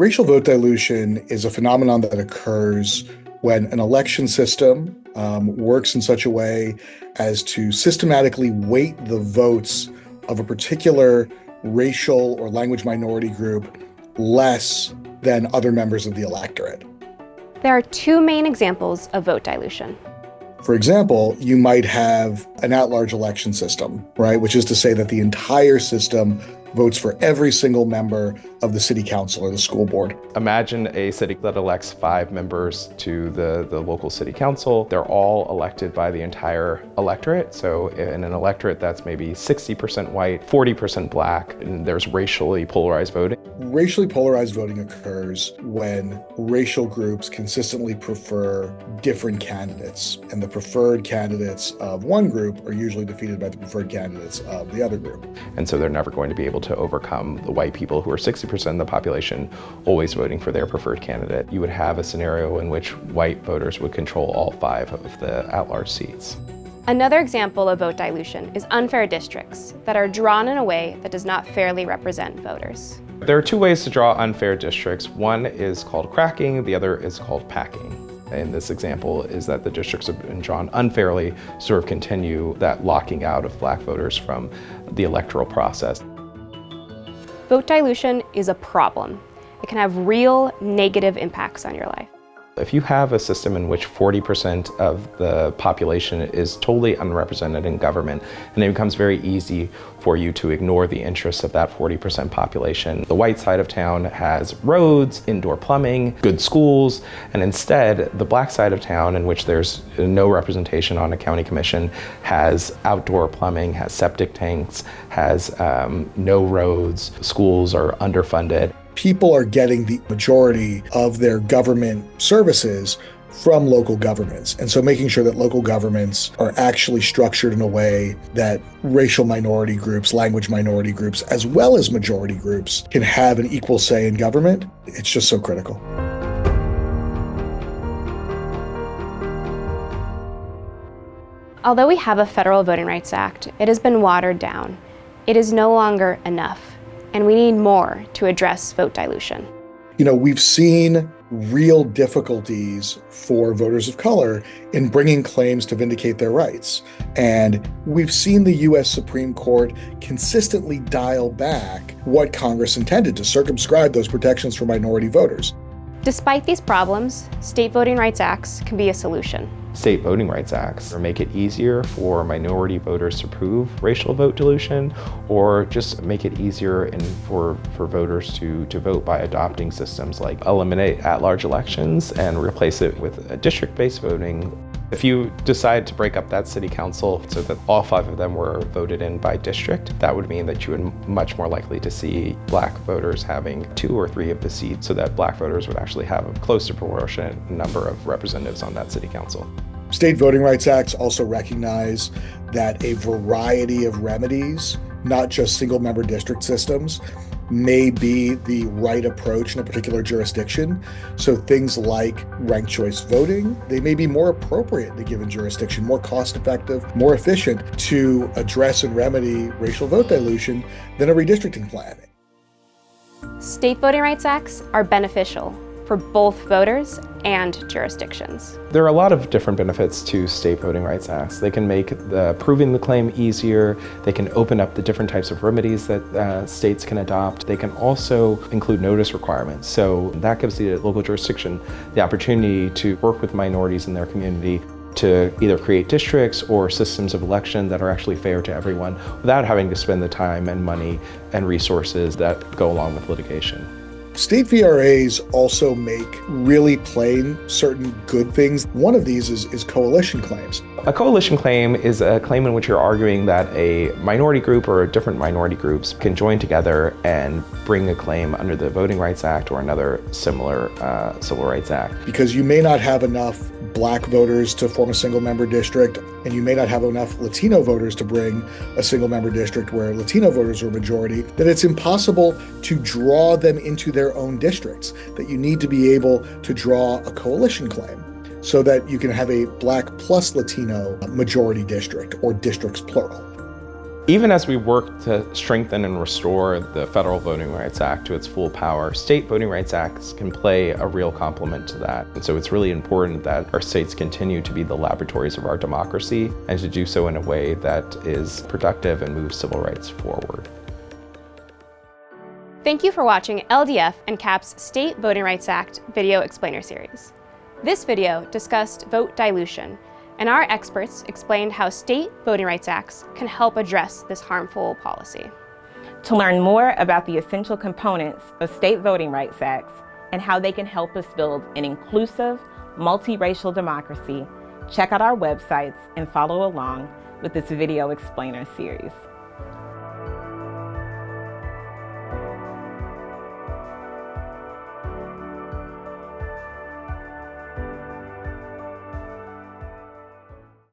Racial vote dilution is a phenomenon that occurs when an election system works in such a way as to systematically weight the votes of a particular racial or language minority group less than other members of the electorate. There are two main examples of vote dilution. For example, you might have an at-large election system, right? Which is to say that the entire system votes for every single member of the city council or the school board. Imagine a city that elects 5 members to the local city council. They're all elected by the entire electorate. So in an electorate that's maybe 60% white, 40% black, and there's racially polarized voting. Racially polarized voting occurs when racial groups consistently prefer different candidates, and the preferred candidates of one group are usually defeated by the preferred candidates of the other group. And so they're never going to be able to overcome the white people who are 60% of the population always voting for their preferred candidate. You would have a scenario in which white voters would control all 5 of the at-large seats. Another example of vote dilution is unfair districts that are drawn in a way that does not fairly represent voters. There are 2 ways to draw unfair districts. One is called cracking, the other is called packing. In this example is that the districts have been drawn unfairly to sort of continue that locking out of black voters from the electoral process. Vote dilution is a problem. It can have real negative impacts on your life. If you have a system in which 40% of the population is totally unrepresented in government, and it becomes very easy for you to ignore the interests of that 40% population. The white side of town has roads, indoor plumbing, good schools, and instead the black side of town, in which there's no representation on a county commission, has outdoor plumbing, has septic tanks, has no roads, schools are underfunded. People are getting the majority of their government services from local governments. And so making sure that local governments are actually structured in a way that racial minority groups, language minority groups, as well as majority groups can have an equal say in government, it's just so critical. Although we have a federal Voting Rights Act, it has been watered down. It is no longer enough. And we need more to address vote dilution. You know, we've seen real difficulties for voters of color in bringing claims to vindicate their rights. And we've seen the U.S. Supreme Court consistently dial back what Congress intended to circumscribe those protections for minority voters. Despite these problems, state voting rights acts can be a solution. State voting rights acts make it easier for minority voters to prove racial vote dilution, or just make it easier for voters to vote by adopting systems like eliminate at-large elections and replace it with a district-based voting. If you decide to break up that city council so that all 5 of them were voted in by district, that would mean that you would much more likely to see black voters having 2 or 3 of the seats, so that black voters would actually have a close to proportionate number of representatives on that city council. State voting rights acts also recognize that a variety of remedies, not just single-member district systems, may be the right approach in a particular jurisdiction. So things like ranked choice voting, they may be more appropriate in a given jurisdiction, more cost-effective, more efficient to address and remedy racial vote dilution than a redistricting plan. State voting rights acts are beneficial for both voters and jurisdictions. There are a lot of different benefits to state voting rights acts. They can make proving the claim easier. They can open up the different types of remedies that states can adopt. They can also include notice requirements. So that gives the local jurisdiction the opportunity to work with minorities in their community to either create districts or systems of election that are actually fair to everyone without having to spend the time and money and resources that go along with litigation. State VRAs also make really plain certain good things. One of these is coalition claims. A coalition claim is a claim in which you're arguing that a minority group or different minority groups can join together and bring a claim under the Voting Rights Act or another similar Civil Rights Act. Because you may not have enough black voters to form a single-member district, and you may not have enough Latino voters to bring a single-member district where Latino voters are a majority, that it's impossible to draw them into their own districts, that you need to be able to draw a coalition claim so that you can have a black plus Latino majority district, or districts plural. Even as we work to strengthen and restore the Federal Voting Rights Act to its full power, state voting rights acts can play a real complement to that. And so it's really important that our states continue to be the laboratories of our democracy and to do so in a way that is productive and moves civil rights forward. Thank you for watching LDF and CAP's State Voting Rights Act video explainer series. This video discussed vote dilution, and our experts explained how state voting rights acts can help address this harmful policy. To learn more about the essential components of state voting rights acts and how they can help us build an inclusive, multiracial democracy, check out our websites and follow along with this video explainer series.